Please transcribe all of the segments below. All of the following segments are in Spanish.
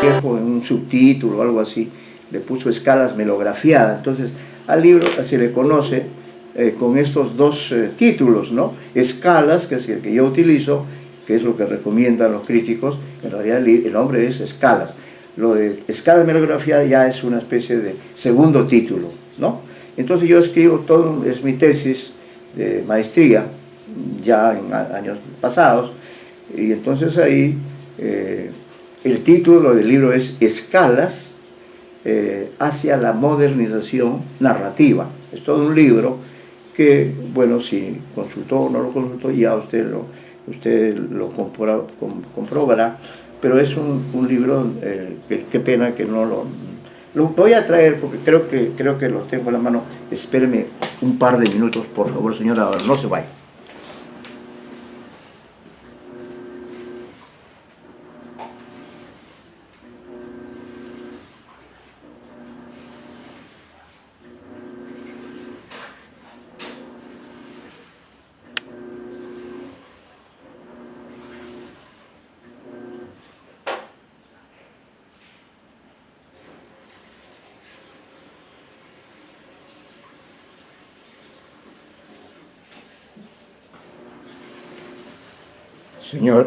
Vallejo en un subtítulo o algo así, le puso Escalas melografiada. Entonces, al libro se le conoce con estos dos títulos, ¿no? Escalas, que es el que yo utilizo, que es lo que recomiendan los críticos. En realidad el nombre es Escalas. Lo de Escalas melografiada ya es una especie de segundo título, ¿no? Entonces yo escribo todo, es mi tesis de maestría, ya en años pasados, y entonces ahí el título del libro es Escalas hacia la modernización narrativa. Es todo un libro que, bueno, si consultó o no lo consultó, ya usted lo comprobará, pero es un libro, qué pena que no lo voy a traer porque creo que lo tengo en la mano. Espéreme un par de minutos, por favor, señora, no se vaya.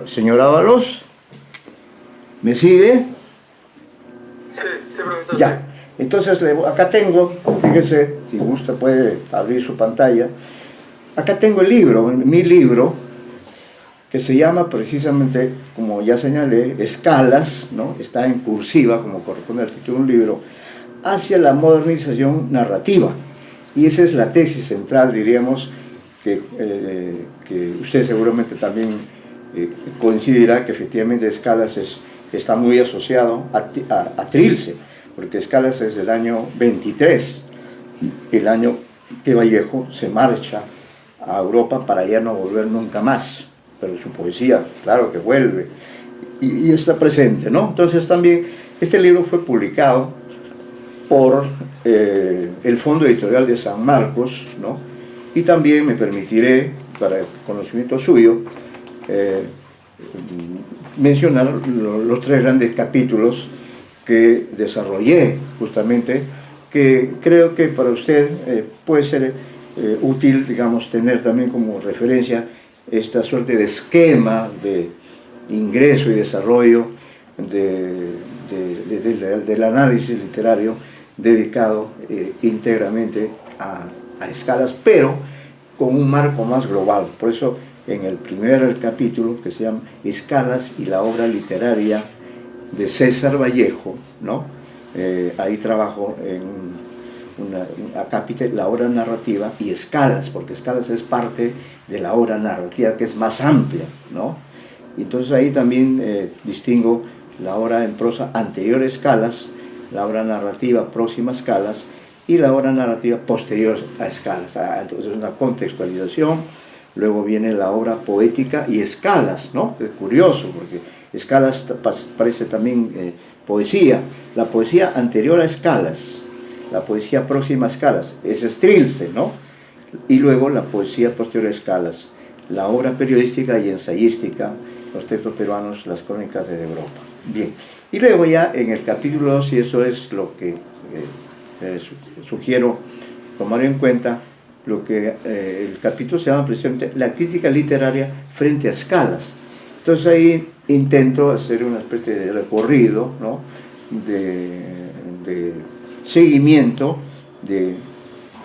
Señor Ábalos, ¿me sigue? Sí, profesor. Ya, entonces acá tengo, fíjese, si gusta puede abrir su pantalla. Acá tengo el libro, mi libro, que se llama precisamente, como ya señalé, Escalas, ¿no? Está en cursiva, como corresponde al título de un libro, hacia la modernización narrativa. Y esa es la tesis central, diríamos, que usted seguramente también coincidirá que efectivamente Escalas está muy asociado a Trilce, porque Escalas es del año 23, el año que Vallejo se marcha a Europa para ya no volver nunca más, pero su poesía, claro que vuelve, y está presente, ¿no? Entonces también este libro fue publicado por el Fondo Editorial de San Marcos, ¿no? Y también me permitiré, para conocimiento suyo, mencionar los tres grandes capítulos que desarrollé justamente, que creo que para usted puede ser útil, digamos, tener también como referencia esta suerte de esquema de ingreso y desarrollo del análisis literario dedicado íntegramente a Escalas, pero con un marco más global. Por eso en el primer capítulo, que se llama Escalas y la obra literaria de César Vallejo, ¿no? Ahí trabajo en la obra narrativa y Escalas, porque Escalas es parte de la obra narrativa que es más amplia, ¿no? Entonces ahí también distingo la obra en prosa anterior a Escalas, la obra narrativa próxima a Escalas y la obra narrativa posterior a Escalas. Entonces es una contextualización. Luego viene la obra poética y Escalas, ¿no? Es curioso, porque Escalas parece también poesía. La poesía anterior a Escalas, la poesía próxima a Escalas, es Trilce, ¿no? Y luego la poesía posterior a Escalas, la obra periodística y ensayística, los textos peruanos, las crónicas de Europa. Bien, y luego ya en el capítulo 2, y eso es lo que sugiero tomar en cuenta, lo que el capítulo se llama precisamente La crítica literaria frente a Escalas. Entonces ahí intento hacer una especie de recorrido, ¿no? de seguimiento de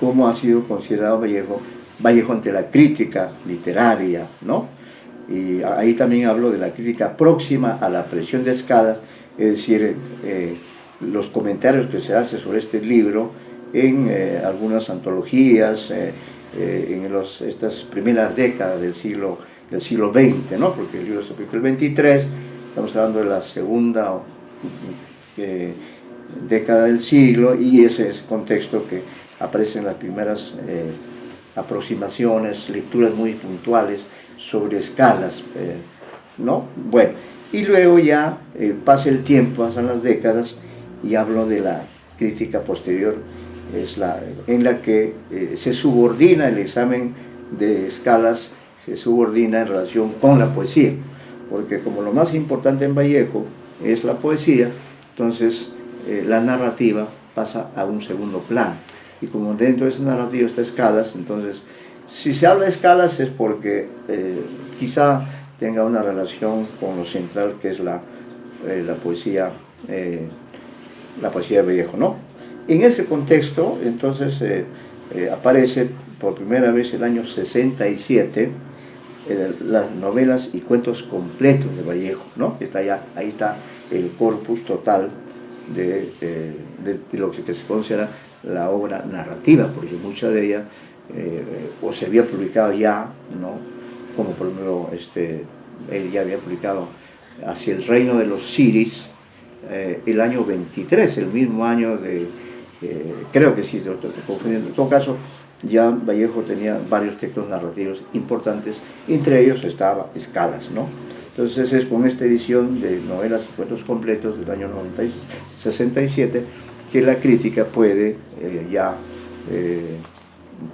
cómo ha sido considerado Vallejo ante la crítica literaria, ¿no? Y ahí también hablo de la crítica próxima a la presión de Escalas, es decir, los comentarios que se hacen sobre este libro en algunas antologías, en estas primeras décadas del siglo XX, ¿no? Porque el libro se publicó el 23, estamos hablando de la segunda década del siglo, y ese es el contexto que aparecen las primeras aproximaciones, lecturas muy puntuales sobre Escalas, ¿no? Bueno, y luego ya pasa el tiempo, pasan las décadas, y hablo de la crítica posterior, en la que se subordina el examen de Escalas, se subordina en relación con la poesía, porque como lo más importante en Vallejo es la poesía, entonces la narrativa pasa a un segundo plano. Y como dentro de esa narrativa está Escalas, entonces, si se habla de Escalas es porque quizá tenga una relación con lo central que es la poesía de Vallejo, ¿no? En ese contexto, entonces, aparece por primera vez el año 67 las novelas y cuentos completos de Vallejo, ¿no? Ahí está el corpus total de lo que se considera la obra narrativa, porque mucha de ella o se había publicado ya, ¿no? Como por ejemplo, él ya había publicado Hacia el reino de los Siris, el año 23, el mismo año de, creo que sí, estoy confundiendo. En todo caso, ya Vallejo tenía varios textos narrativos importantes, entre ellos estaba Escalas, ¿no? Entonces es con esta edición de novelas y cuentos completos del año 67 que la crítica puede ya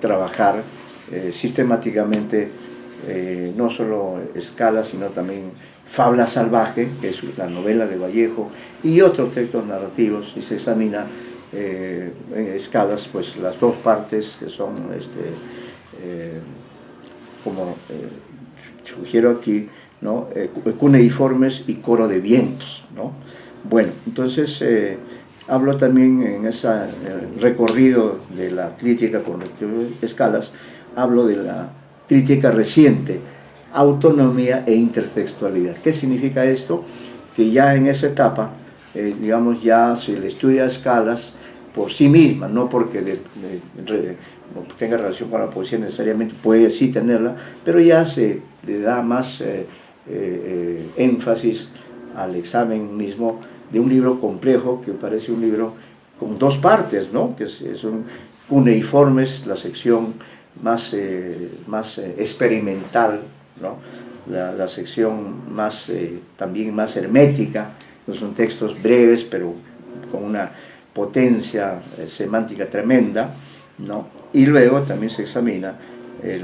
trabajar sistemáticamente no solo Escalas, sino también Fabla Salvaje, que es la novela de Vallejo, y otros textos narrativos, y se examina en Escalas pues las dos partes que son como sugiero aquí, ¿no? Cuneiformes y coro de vientos, ¿no? Bueno, entonces hablo también en ese recorrido de la crítica con Escalas, hablo de la crítica reciente, autonomía e intertextualidad. ¿Qué significa esto? Que ya en esa etapa, digamos, ya se le estudia a Escalas por sí misma, no porque no tenga relación con la poesía necesariamente, puede sí tenerla, pero ya se le da más énfasis al examen mismo de un libro complejo que parece un libro con dos partes, ¿no? Que son cuneiformes, la sección más experimental, ¿no? La sección más, también más hermética, no son textos breves, pero con una potencia semántica tremenda, ¿no? Y luego también se examina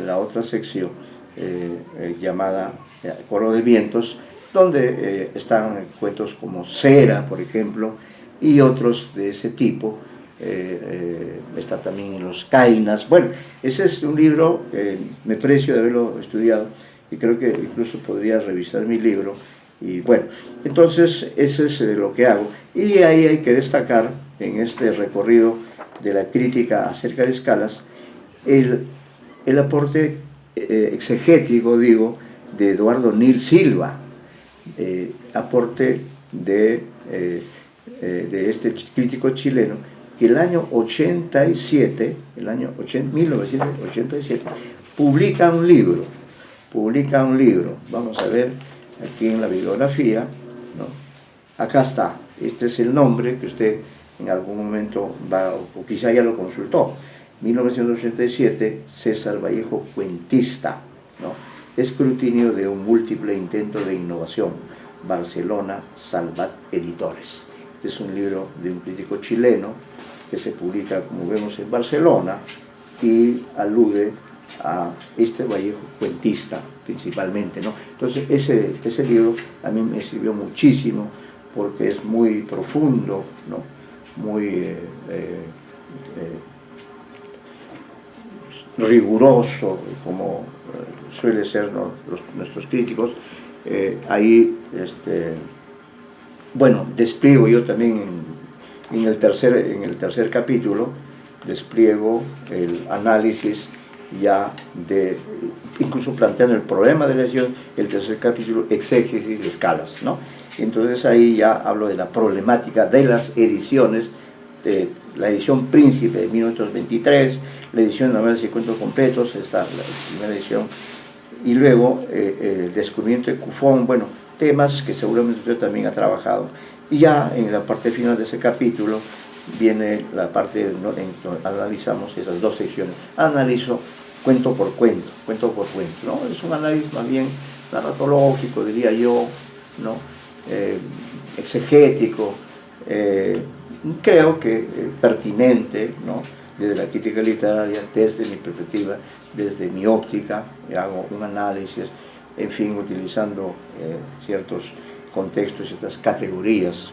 la otra sección llamada Coro de Vientos, donde están cuentos como Cera, por ejemplo, y otros de ese tipo. Está también Los Cainas. Bueno, ese es un libro que me precio de haberlo estudiado y creo que incluso podría revisar mi libro. Y bueno, entonces eso es lo que hago. Y ahí hay que destacar en este recorrido de la crítica acerca de Escalas el aporte exegético, digo, de Eduardo Nil Silva, aporte de este crítico chileno, que el año 1987, publica un libro, vamos a ver aquí en la bibliografía, ¿no? Acá está, este es el nombre que usted en algún momento va, o quizá ya lo consultó, 1987, César Vallejo, cuentista, ¿no? Escrutinio de un múltiple intento de innovación, Barcelona, Salvat Editores. Este es un libro de un crítico chileno que se publica, como vemos, en Barcelona y alude a este Vallejo cuentista principalmente, ¿no? Entonces ese libro a mí me sirvió muchísimo porque es muy profundo, ¿no? Muy riguroso, como suele ser, ¿no? nuestros críticos. Ahí, bueno, despliego yo también en el tercer capítulo, despliego el análisis ya de, incluso planteando el problema de la edición, el tercer capítulo, exégesis de Escalas, ¿no? Entonces ahí ya hablo de la problemática de las ediciones, de la edición Príncipe de 1923, la edición de novelas y cuentos completos, esta la primera edición, y luego el descubrimiento de Cufón, bueno, temas que seguramente usted también ha trabajado. Y ya en la parte final de ese capítulo viene la parte en donde analizamos esas dos secciones. Analizo cuento por cuento, ¿no? Es un análisis más bien narratológico, diría yo, ¿no? Exegético, creo que pertinente, ¿no? Desde la crítica literaria, desde mi perspectiva, desde mi óptica, hago un análisis, en fin, utilizando ciertos contextos, ciertas categorías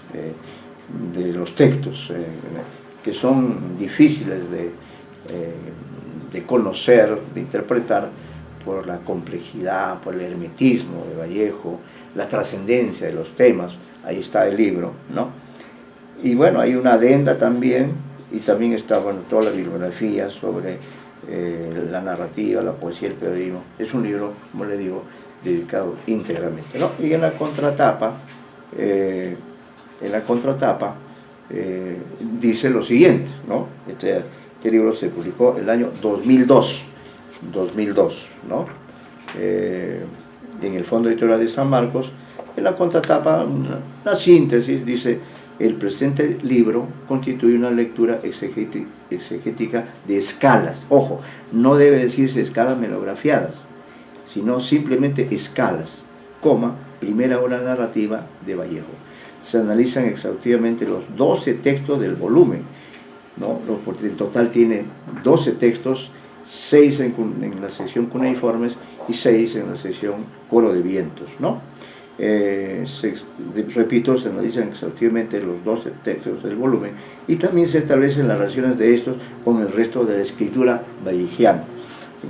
de los textos, que son difíciles de conocer, de interpretar, por la complejidad, por el hermetismo de Vallejo, la trascendencia de los temas. Ahí está el libro, ¿no? Y bueno, hay una adenda también, y también está, bueno, toda la bibliografía sobre la narrativa, la poesía, el periodismo. Es un libro, como le digo, dedicado íntegramente, ¿no? Y en la contratapa, dice lo siguiente, ¿no? Este libro se publicó el año 2002, ¿no? En el Fondo Editorial de San Marcos. En la contratapa, una síntesis, dice: el presente libro constituye una lectura exegética de escalas. Ojo, no debe decirse escalas melografiadas, sino simplemente escalas, primera obra narrativa de Vallejo. Se analizan exhaustivamente los 12 textos del volumen, ¿no? En total tiene 12 textos, 6 en la sección cuneiformes y 6 en la sección coro de vientos, ¿no? Repito, se analizan exhaustivamente los 12 textos del volumen y también se establecen las relaciones de estos con el resto de la escritura vallejiana.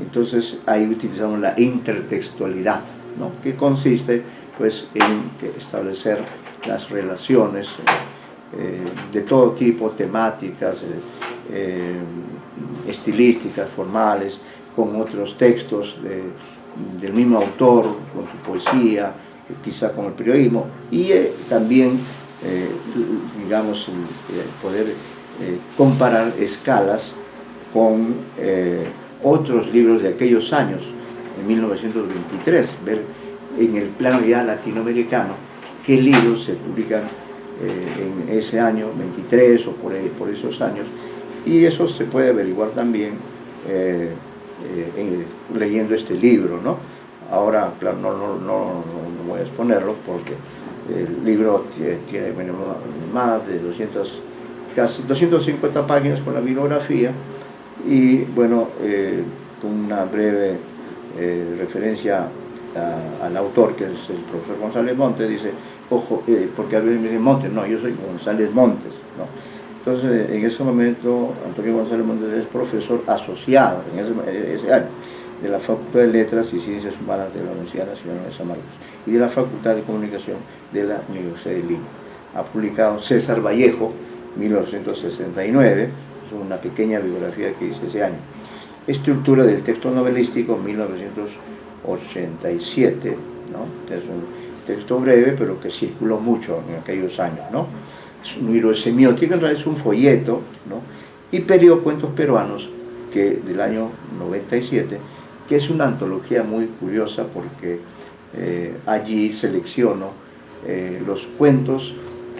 Entonces ahí utilizamos la intertextualidad, ¿no? Que consiste pues en establecer las relaciones de todo tipo, temáticas, estilísticas, formales, con otros textos del mismo autor, con su poesía, quizá con el periodismo, y también, digamos, poder comparar escalas con otros libros de aquellos años, en 1923, ver en el plano ya latinoamericano qué libros se publican en ese año 23 o por esos años, y eso se puede averiguar también leyendo este libro, ¿no? Ahora, claro, no voy a exponerlo porque el libro tiene más de casi 250 páginas con la bibliografía y, bueno, con una breve referencia al autor, que es el profesor González Montes. Dice, ojo, porque a veces me dicen Montes, no, yo soy González Montes, ¿no? Entonces, en ese momento, Antonio González Montes es profesor asociado en ese año de la Facultad de Letras y Ciencias Humanas de la Universidad Nacional de San Marcos y de la Facultad de Comunicación de la Universidad de Lima. Ha publicado César Vallejo, 1969, es una pequeña bibliografía que hice ese año. Estructura del texto novelístico, 1987, ¿no? Es un texto breve, pero que circuló mucho en aquellos años, ¿no? Es un libro de semiótica, en realidad es un folleto, ¿no? Y Cuentos Peruanos, que del año 97, que es una antología muy curiosa porque allí selecciono los cuentos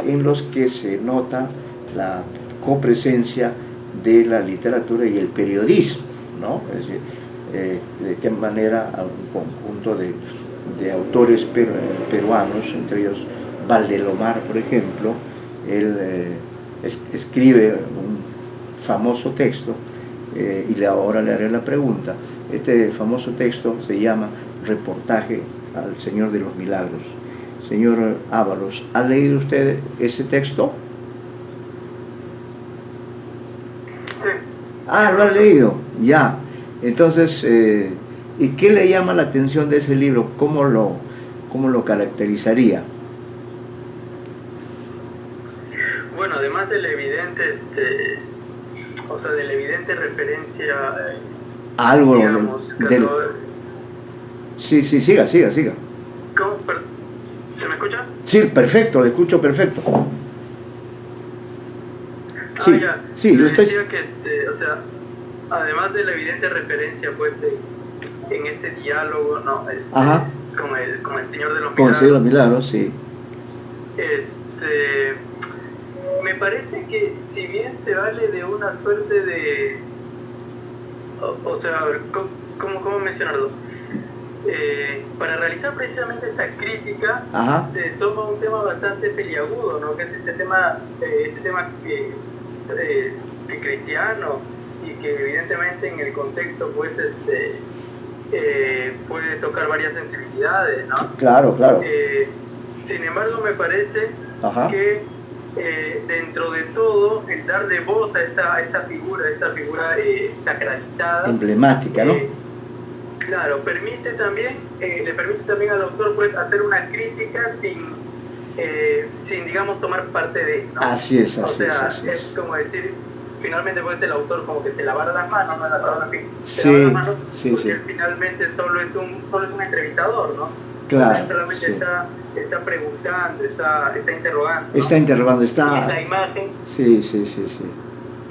en los que se nota la copresencia de la literatura y el periodismo, ¿no? Es decir, de qué manera un conjunto de autores peruanos, entre ellos Valdelomar, por ejemplo, él escribe un famoso texto, y ahora le haré la pregunta. Este famoso texto se llama Reportaje al Señor de los Milagros. Señor Ábalos, ¿ha leído usted ese texto? Sí. Ah, lo ha leído, ya. Entonces, ¿y qué le llama la atención de ese libro? ¿Cómo lo caracterizaría? Bueno, además del evidente, o sea, de la evidente referencia, Algo digamos, del... Sí, siga. ¿Cómo? ¿Se me escucha? Sí, perfecto, le escucho perfecto. Sí, Ya. sí, lo estoy... Decía que, o sea, además de la evidente referencia, pues, en este diálogo, ¿no? Ajá. Con el Señor de los Milagros. Con el Señor de los Milagros, sí. Me parece que si bien se vale de una suerte de... O sea, a ver, ¿cómo mencionarlo? Para realizar precisamente esta crítica, Ajá. se toma un tema bastante peliagudo, ¿no? Que es este tema que cristiano, y que evidentemente en el contexto, pues, puede tocar varias sensibilidades, ¿no? Claro. Sin embargo, me parece Ajá. que dentro de todo, el darle voz a esta figura sacralizada, emblemática, ¿no? Claro, permite también, le permite también al autor pues hacer una crítica sin digamos tomar parte de él, ¿no? Así es, o sea, así es. es como decir, finalmente pues el autor como que se lavara las manos, no la palabra fin, se Sí, lava las manos, sí, porque sí. él finalmente solo es un entrevistador, ¿no? Claro, Él solamente sí. está preguntando, está interrogando, ¿no? Está interrogando, Y es la está... imagen, Sí, sí, sí, sí.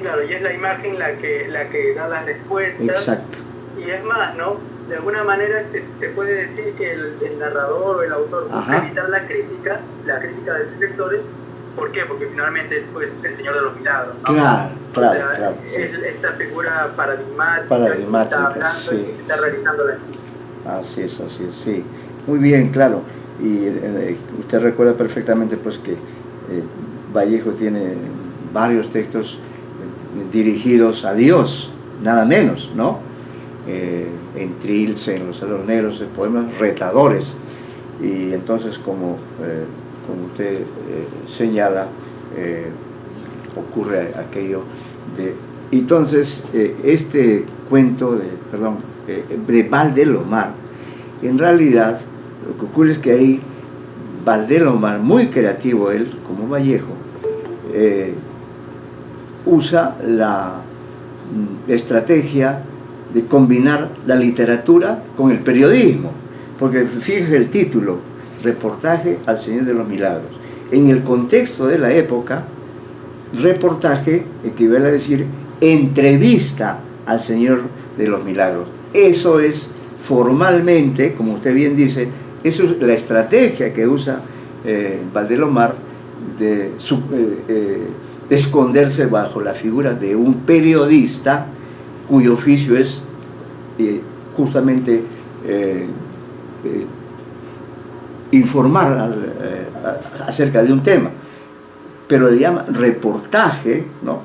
claro, y es la imagen la que da las respuestas. Exacto. Y es más, ¿no? De alguna manera se puede decir que el narrador o el autor busca evitar la crítica de sus lectores. ¿Por qué? Porque finalmente es pues, el Señor de los Milagros, ¿no? Claro, claro, o sea, claro. Sí. Es esta figura paradigmática, Paradigmática, que está hablando sí. y que está realizando la crítica. Así es, sí. Muy bien, claro. Y usted recuerda perfectamente pues que Vallejo tiene varios textos dirigidos a Dios, nada menos, ¿no? En Trilce, en Los Celos Negros, poemas retadores. Y entonces, como usted señala, ocurre aquello de... Entonces, este cuento de Valdelomar, en realidad, lo que ocurre es que ahí Valdelomar, muy creativo él, como Vallejo, usa la estrategia de combinar la literatura con el periodismo, porque fíjese el título, Reportaje al Señor de los Milagros. En el contexto de la época, reportaje equivale a decir entrevista al Señor de los Milagros. Eso es formalmente, como usted bien dice, eso es la estrategia que usa Valdelomar de esconderse bajo la figura de un periodista cuyo oficio es justamente informar acerca de un tema, pero le llama reportaje, ¿no?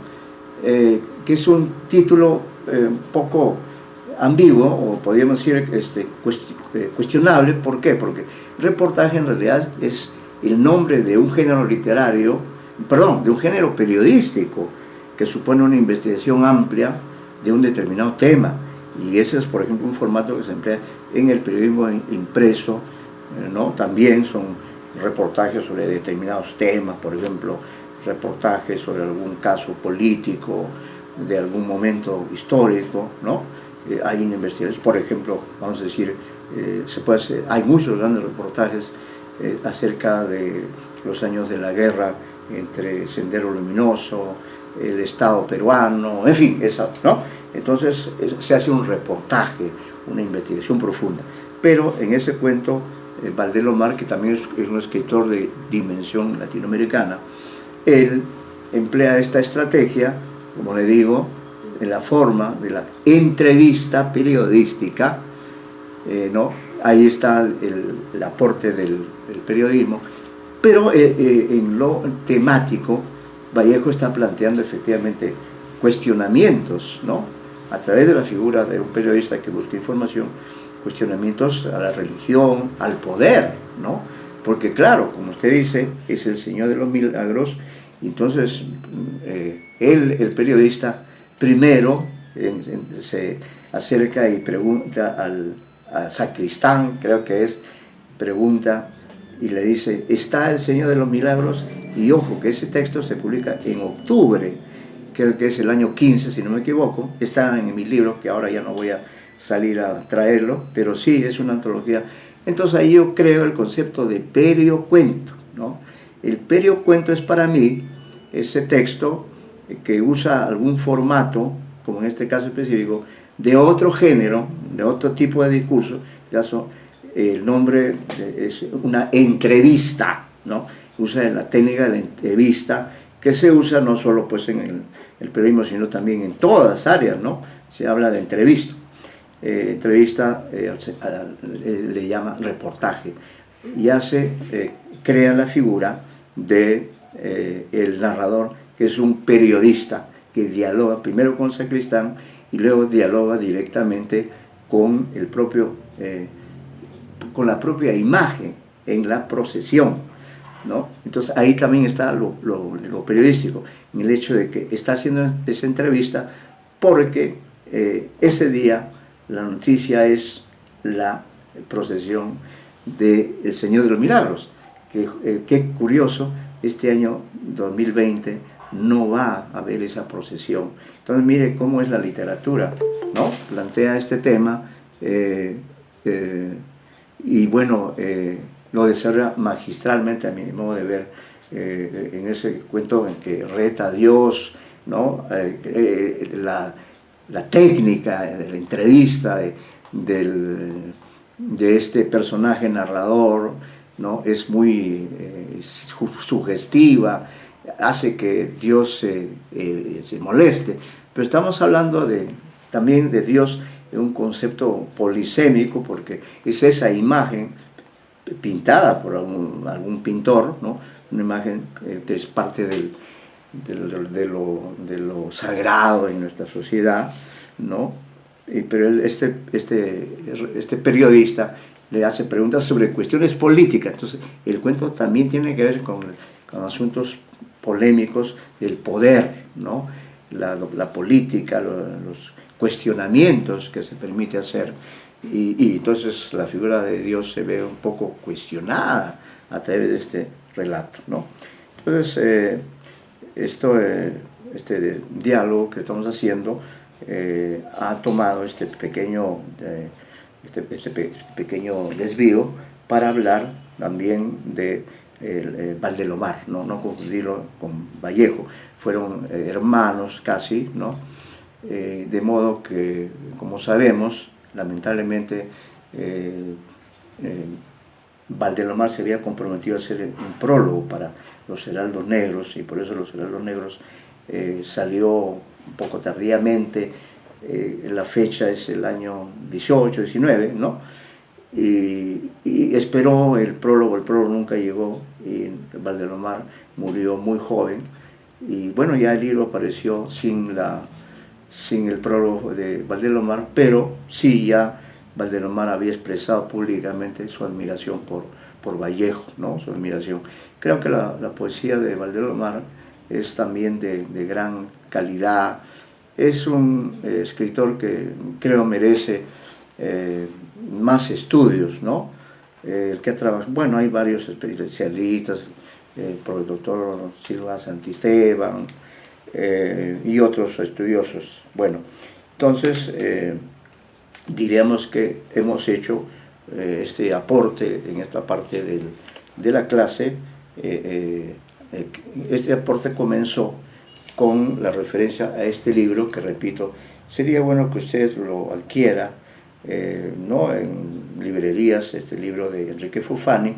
Que es un título un poco ambiguo, o podríamos decir cuestionable. ¿Por qué? Porque reportaje en realidad es el nombre de un género literario, perdón, de un género periodístico que supone una investigación amplia de un determinado tema, y ese es, por ejemplo, un formato que se emplea en el periodismo impreso, ¿no? También son reportajes sobre determinados temas, por ejemplo, reportajes sobre algún caso político de algún momento histórico, ¿no? Hay una investigación, por ejemplo, vamos a decir, hay muchos grandes reportajes acerca de los años de la guerra entre Sendero Luminoso, el Estado peruano, en fin, ¿no? Entonces se hace un reportaje, una investigación profunda. Pero en ese cuento, Valdelomar, que también es un escritor de dimensión latinoamericana, él emplea esta estrategia, como le digo, en la forma de la entrevista periodística, ¿no? Ahí está el aporte del periodismo, pero en lo temático, Vallejo está planteando efectivamente cuestionamientos, ¿no? A través de la figura de un periodista que busca información, cuestionamientos a la religión, al poder, ¿no? Porque claro, como usted dice, es el Señor de los Milagros, y entonces él, el periodista, primero se acerca y pregunta al sacristán, creo que es, pregunta y le dice, ¿está el Señor de los Milagros? Y ojo, que ese texto se publica en octubre, creo que es el año 15, si no me equivoco, está en mi libro, que ahora ya no voy a salir a traerlo, pero sí, es una antología. Entonces ahí yo creo el concepto de periocuento, ¿no? El periocuento es para mí ese texto que usa algún formato, como en este caso específico, de otro género, de otro tipo de discurso. El nombre es una entrevista, ¿no? Usa la técnica de la entrevista, que se usa no solo pues en el periodismo, sino también en todas las áreas, ¿no? Se habla de entrevista. Entrevista le llama reportaje, y crea la figura de el narrador, que es un periodista que dialoga primero con el sacristán y luego dialoga directamente con el propio con la propia imagen en la procesión. ¿no? Entonces ahí también está lo periodístico, en el hecho de que está haciendo esa entrevista porque ese día la noticia es la procesión del Señor de los Milagros. Qué curioso, este año 2020 no va a haber esa procesión. Entonces mire cómo es la literatura, ¿no? Plantea este tema y bueno, lo desarrolla magistralmente a mi modo de ver en ese cuento en que reta a Dios, ¿no? La técnica de la entrevista de este personaje narrador, ¿no? Es muy sugestiva, hace que Dios se moleste, pero estamos hablando también de Dios en un concepto polisémico, porque es esa imagen pintada por algún pintor, ¿no? Una imagen que es parte de lo sagrado en nuestra sociedad, ¿no? Pero este periodista le hace preguntas sobre cuestiones políticas. Entonces el cuento también tiene que ver con asuntos polémicos del poder, ¿no? La política, los cuestionamientos que se permite hacer, y entonces la figura de Dios se ve un poco cuestionada a través de este relato, ¿no? Entonces este diálogo que estamos haciendo ha tomado este pequeño desvío para hablar también de Valdelomar, no confundirlo con Vallejo. Fueron hermanos casi, ¿no? De modo que, como sabemos, lamentablemente Valdelomar se había comprometido a hacer un prólogo para los Heraldos Negros, y por eso los Heraldos Negros salió un poco tardíamente. La fecha es el año 18, 19, ¿no? Y esperó el prólogo nunca llegó, y Valdelomar murió muy joven, y bueno, ya el libro apareció sin el prólogo de Valdelomar, pero sí ya Valdelomar había expresado públicamente su admiración por Vallejo, ¿no? Su admiración. Creo que la poesía de Valdelomar es también de gran calidad. Es un escritor que creo merece más estudios, ¿no? El que ha trabajado, bueno, hay varios especialistas, por el doctor Silva Santisteban y otros estudiosos. Bueno, entonces diríamos que hemos hecho este aporte en esta parte de la clase. Este aporte comenzó con la referencia a este libro, que repito, sería bueno que usted lo adquiera, ¿no? En librerías, este libro de Enrique Fufani,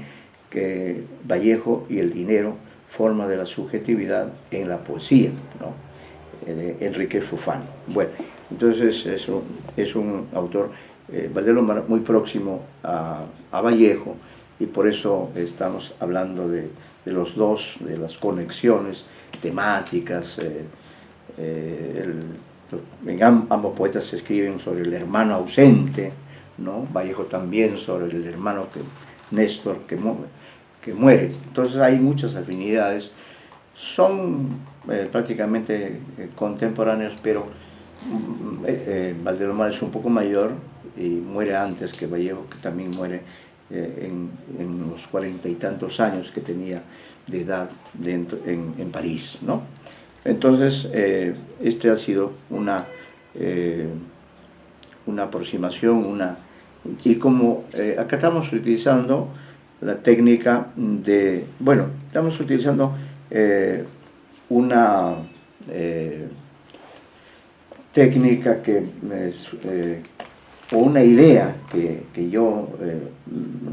que Vallejo y el dinero, forma de la subjetividad en la poesía, ¿no? De Enrique Fufani. Bueno, entonces es un autor, Valdelomar, muy próximo a Vallejo, y por eso estamos hablando de los dos, de las conexiones temáticas. Ambos poetas escriben sobre el hermano ausente, ¿no? Vallejo también sobre el hermano Néstor que muere. Entonces hay muchas afinidades, son prácticamente contemporáneos, pero Valdelomar es un poco mayor y muere antes que Vallejo, que también muere en los 40 y tantos años que tenía de edad en París, ¿no? Entonces este ha sido una aproximación, y como acá estamos utilizando la técnica de, bueno, estamos utilizando una técnica o una idea que yo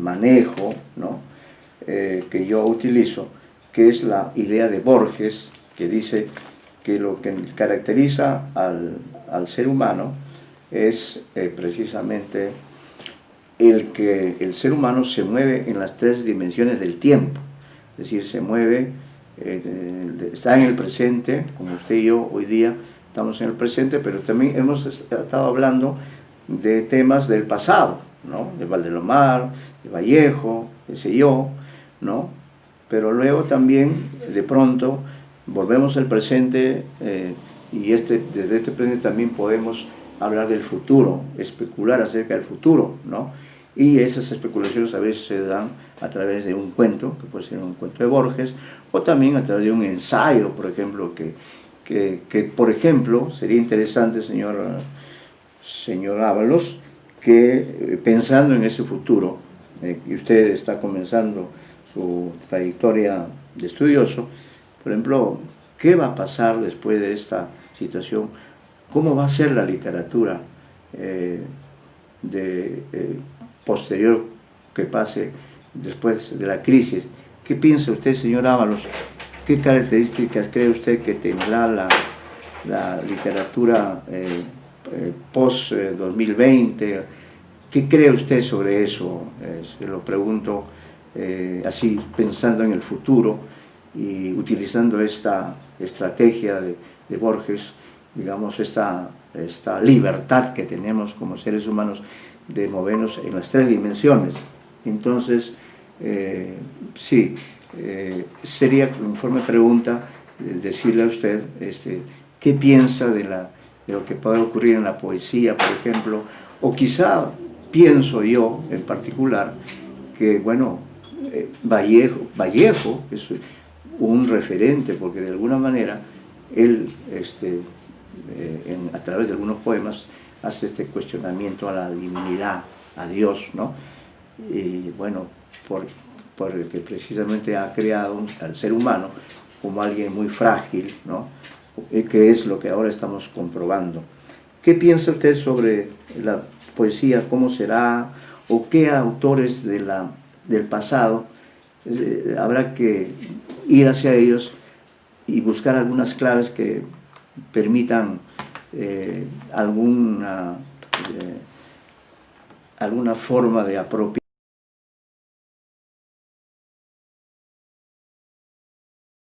manejo, ¿no? Que yo utilizo, que es la idea de Borges, que dice que lo que caracteriza al ser humano es precisamente que el ser humano se mueve en las tres dimensiones del tiempo, es decir, se mueve, está en el presente, como usted y yo hoy día estamos en el presente, pero también hemos estado hablando de temas del pasado, ¿no? De Valdelomar, de Vallejo, qué sé yo, ¿no? pero luego también, de pronto, volvemos al presente y desde este presente también podemos hablar del futuro, especular acerca del futuro, ¿no? Y esas especulaciones a veces se dan a través de un cuento, que puede ser un cuento de Borges, o también a través de un ensayo, por ejemplo, que por ejemplo, sería interesante, señor Ábalos, que pensando en ese futuro, y usted está comenzando su trayectoria de estudioso, por ejemplo, ¿qué va a pasar después de esta situación? ¿Cómo va a ser la literatura posterior que pase después de la crisis? ¿Qué piensa usted, señor Ábalos? ¿Qué características cree usted que tendrá la literatura post-2020? ¿Qué cree usted sobre eso? Se lo pregunto así, pensando en el futuro y utilizando esta estrategia de Borges, digamos, esta libertad que tenemos como seres humanos de movernos en las tres dimensiones. Entonces, sí, sería en forma de pregunta decirle a usted qué piensa de lo que puede ocurrir en la poesía, por ejemplo, o quizá pienso yo en particular que, bueno, Vallejo es un referente, porque de alguna manera él, a través de algunos poemas, hace este cuestionamiento a la divinidad, a Dios, ¿no? Y bueno, porque precisamente ha creado al ser humano como alguien muy frágil, ¿no? Que es lo que ahora estamos comprobando. ¿Qué piensa usted sobre la poesía? ¿Cómo será? ¿O qué autores del pasado habrá que ir hacia ellos y buscar algunas claves que permitan alguna forma de apropiar